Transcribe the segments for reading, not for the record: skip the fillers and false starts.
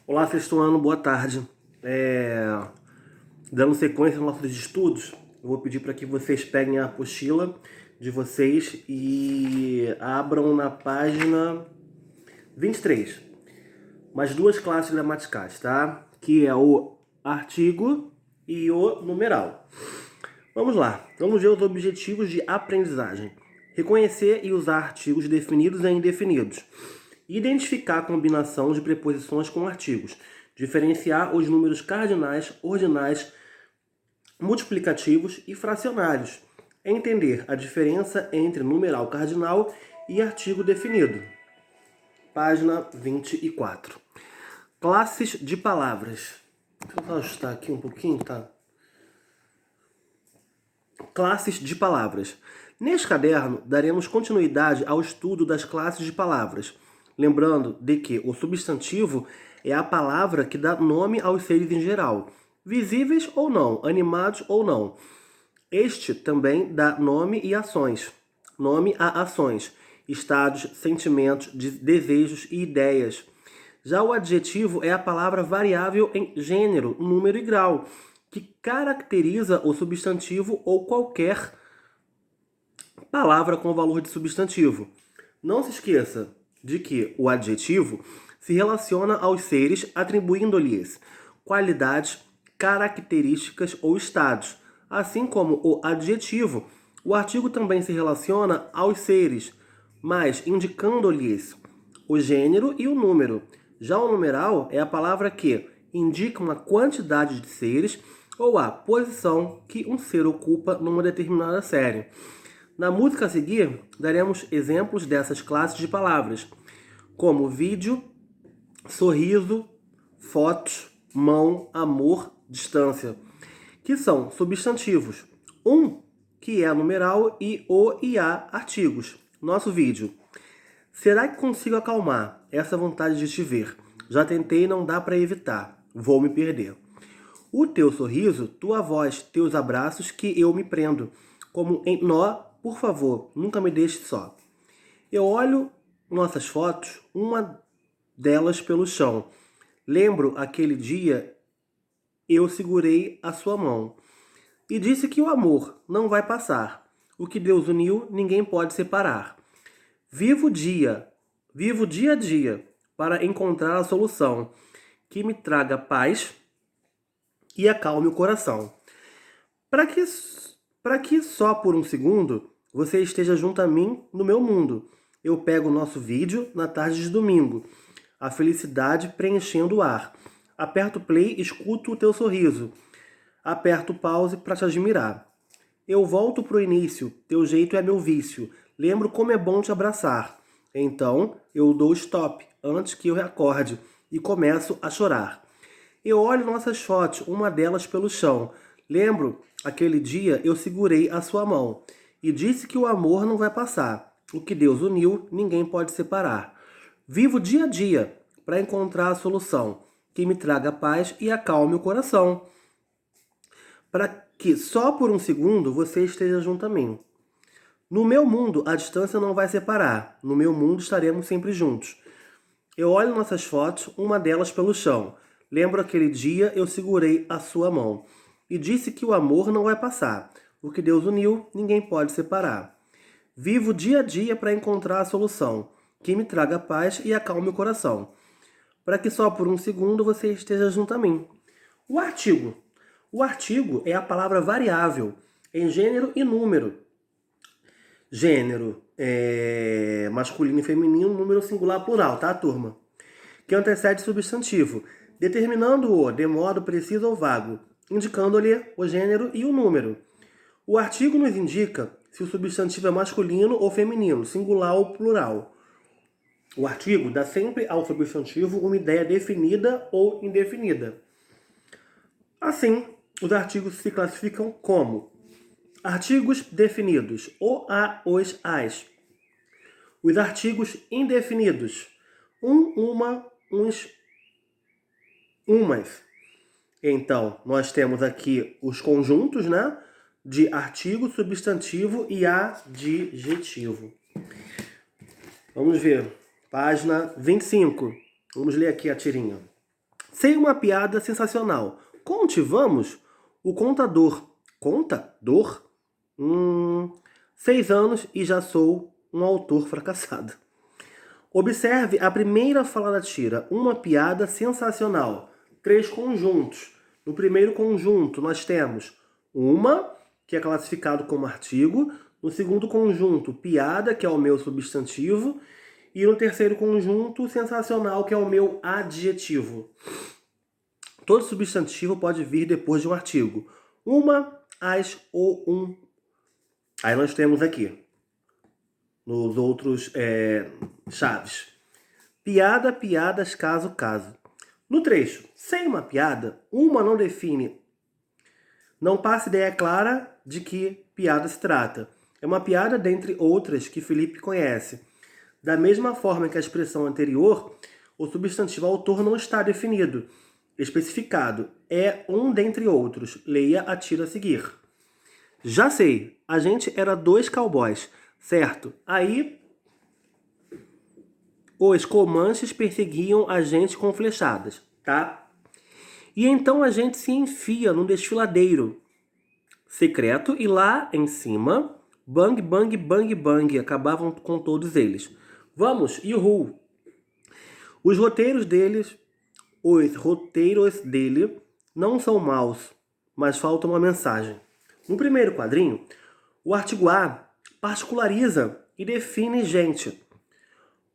Olá, sexto ano, boa tarde. Dando sequência aos nossos estudos, eu vou pedir para que vocês peguem a apostila de vocês e abram na página 23. Mais duas classes gramaticais, tá? Que é o artigo e o numeral. Vamos lá, vamos ver os objetivos de aprendizagem. Reconhecer e usar artigos definidos e indefinidos. Identificar a combinação de preposições com artigos. Diferenciar os números cardinais, ordinais, multiplicativos e fracionários. Entender a diferença entre numeral cardinal e artigo definido. Página 24. Classes de palavras. Deixa eu só ajustar aqui um pouquinho, tá? Classes de palavras. Neste caderno, daremos continuidade ao estudo das classes de palavras. Lembrando de que o substantivo é a palavra que dá nome aos seres em geral, visíveis ou não, animados ou não. Este também dá nome e ações. Nome a ações, estados, sentimentos, desejos e ideias. Já o adjetivo é a palavra variável em gênero, número e grau, que caracteriza o substantivo ou qualquer palavra com valor de substantivo. Não se esqueça de que o adjetivo se relaciona aos seres atribuindo-lhes qualidades, características ou estados. Assim como o adjetivo, o artigo também se relaciona aos seres, mas indicando-lhes o gênero e o número. Já o numeral é a palavra que indica uma quantidade de seres ou a posição que um ser ocupa numa determinada série. Na música a seguir, daremos exemplos dessas classes de palavras, como vídeo, sorriso, fotos, mão, amor, distância, que são substantivos. Um, que é numeral, e o e a artigos. Nosso vídeo. Será que consigo acalmar essa vontade de te ver? Já tentei e não dá para evitar. Vou me perder. O teu sorriso, tua voz, teus abraços que eu me prendo. Como em nó, por favor, nunca me deixe só. Eu olho nossas fotos, uma delas pelo chão. Lembro aquele dia eu segurei a sua mão e disse que o amor não vai passar. O que Deus uniu, ninguém pode separar. Vivo dia a dia para encontrar a solução que me traga paz e acalme o coração. Para que só por um segundo você esteja junto a mim no meu mundo. Eu pego o nosso vídeo na tarde de domingo. A felicidade preenchendo o ar. Aperto play, escuto o teu sorriso. Aperto pause para te admirar. Eu volto pro início, teu jeito é meu vício. Lembro como é bom te abraçar. Então eu dou stop antes que eu acorde e começo a chorar. Eu olho nossas fotos, uma delas pelo chão. Lembro, aquele dia eu segurei a sua mão e disse que o amor não vai passar. O que Deus uniu, ninguém pode separar. Vivo dia a dia para encontrar a solução que me traga paz e acalme o coração. Para que só por um segundo você esteja junto a mim. No meu mundo, a distância não vai separar. No meu mundo estaremos sempre juntos. Eu olho nossas fotos, uma delas pelo chão. Lembro aquele dia eu segurei a sua mão e disse que o amor não vai passar. O que Deus uniu, ninguém pode separar. Vivo dia a dia para encontrar a solução que me traga paz e acalme o coração. Para que só por um segundo você esteja junto a mim. O artigo. O artigo é a palavra variável em gênero e número. Gênero é masculino e feminino, número singular plural, tá, turma? Que antecede substantivo, determinando-o de modo preciso ou vago, indicando-lhe o gênero e o número. O artigo nos indica se o substantivo é masculino ou feminino, singular ou plural. O artigo dá sempre ao substantivo uma ideia definida ou indefinida. Assim, os artigos se classificam como artigos definidos, o, a, os, as. Os artigos indefinidos, uma, uns, umas. Então, nós temos aqui os conjuntos, né, de artigo, substantivo e adjetivo. Vamos ver. Página 25. Vamos ler aqui a tirinha. Sei uma piada sensacional. Conte, vamos. O contador. Contador? 6 anos e já sou um autor fracassado. Observe a primeira fala da tira. Uma piada sensacional. 3 conjuntos. No primeiro conjunto, nós temos uma, que é classificado como artigo. No segundo conjunto, piada, que é o meu substantivo. E no terceiro conjunto, sensacional, que é o meu adjetivo. Todo substantivo pode vir depois de um artigo. Uma, as ou um. Aí nós temos aqui, nos outros chaves. Piada, piadas, caso, caso. No trecho, sem uma piada, uma não define, não passa ideia clara de que piada se trata. É uma piada dentre outras que Felipe conhece. Da mesma forma que a expressão anterior, o substantivo autor não está definido, especificado. É um dentre outros. Leia a tira a seguir. Já sei, a gente era 2 cowboys, certo? Aí os comanches perseguiam a gente com flechadas, tá? E então a gente se enfia num desfiladeiro secreto e lá em cima, bang, bang, bang, bang, acabavam com todos eles. Vamos, yuhu! Os roteiros dele não são maus, mas falta uma mensagem. No primeiro quadrinho, o artigo A particulariza e define gente.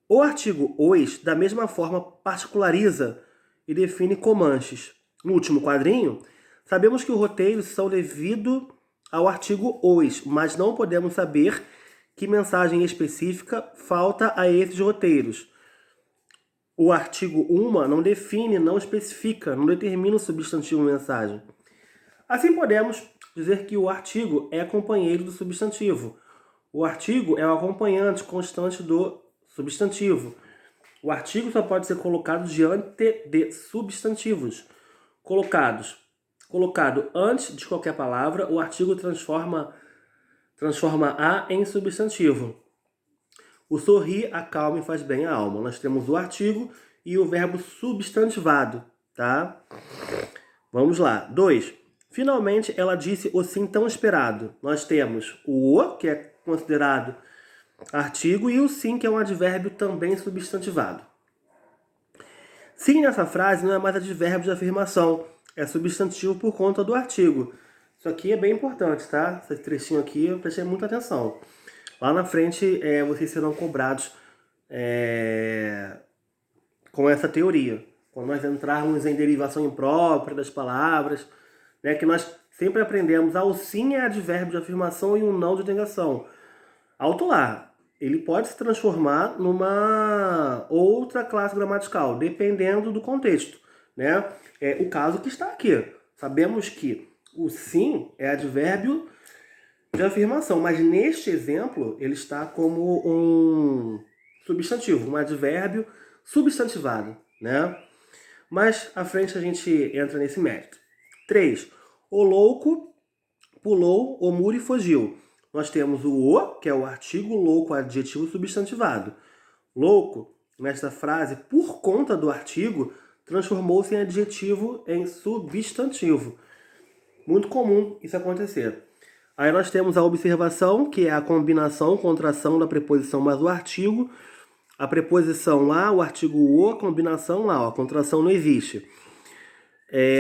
O artigo os, da mesma forma, particulariza e define comanches. No último quadrinho, sabemos que os roteiros são devido ao artigo os, mas não podemos saber que mensagem específica falta a esses roteiros. O artigo uma não define, não especifica, não determina o substantivo mensagem. Assim podemos dizer que o artigo é companheiro do substantivo. O artigo é o acompanhante constante do substantivo. O artigo só pode ser colocado diante de substantivos. Colocado antes de qualquer palavra, o artigo transforma a em substantivo. O sorrir acalma e faz bem à alma. Nós temos o artigo e o verbo substantivado, tá? Vamos lá. 2. Finalmente, ela disse o sim tão esperado. Nós temos o, que é considerado artigo, e o sim, que é um advérbio também substantivado. Sim, nessa frase não é mais advérbio de afirmação, é substantivo por conta do artigo. Isso aqui é bem importante, tá? Esse trechinho aqui, eu prestei muita atenção. Lá na frente, vocês serão cobrados com essa teoria. Quando nós entrarmos em derivação imprópria das palavras, né, que nós sempre aprendemos, o sim é advérbio de afirmação e o não de negação. Alto lá, ele pode se transformar numa outra classe gramatical, dependendo do contexto, né? O caso que está aqui. Sabemos que o sim é advérbio de afirmação, mas neste exemplo ele está como um substantivo, um advérbio substantivado, né? Mas à frente a gente entra nesse mérito. 3. O louco pulou o muro e fugiu. Nós temos o, que é o artigo, louco, adjetivo substantivado. Louco, nesta frase, por conta do artigo, transformou-se em adjetivo em substantivo. Muito comum isso acontecer. Aí nós temos a observação, que é a combinação, contração da preposição mais o artigo. A preposição lá, o artigo o, a combinação lá, a contração não existe.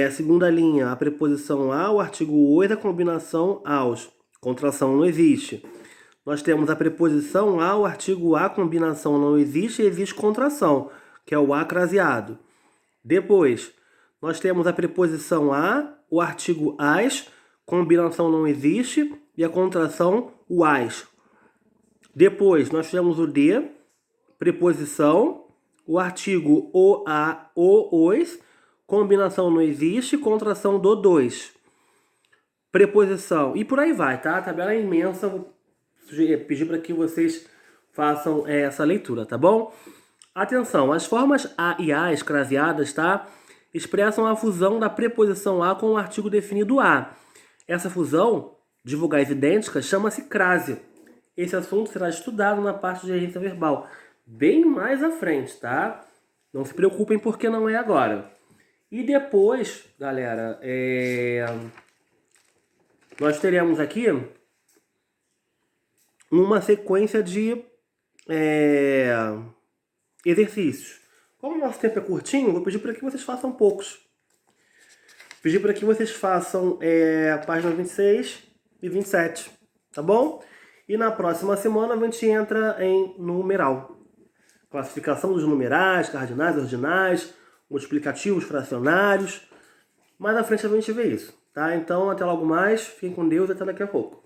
A segunda linha, a preposição a, o artigo o e a combinação aos. Contração não existe. Nós temos a preposição a, o artigo a, combinação não existe e existe contração, que é o a craseado. Depois, nós temos a preposição a, o artigo as, combinação não existe e a contração o as. Depois, nós temos o de, preposição, o artigo o, a, o, os, combinação não existe, contração do dois. Preposição, e por aí vai, tá? A tabela é imensa, vou pedir para que vocês façam essa leitura, tá bom? Atenção, as formas a e as craseadas, tá? Expressam a fusão da preposição a com o artigo definido a. Essa fusão de vogais idênticas chama-se crase. Esse assunto será estudado na parte de gerência verbal, bem mais à frente, tá? Não se preocupem porque não é agora. E depois, galera, nós teremos aqui uma sequência de exercícios. Como o nosso tempo é curtinho, eu vou pedir para que vocês façam poucos. Pedir para que vocês façam página 26 e 27, tá bom? E na próxima semana a gente entra em numeral. Classificação dos numerais, cardinais, ordinais, multiplicativos, fracionários. Mais à frente a gente vê isso, tá? Então, até logo mais. Fiquem com Deus e até daqui a pouco.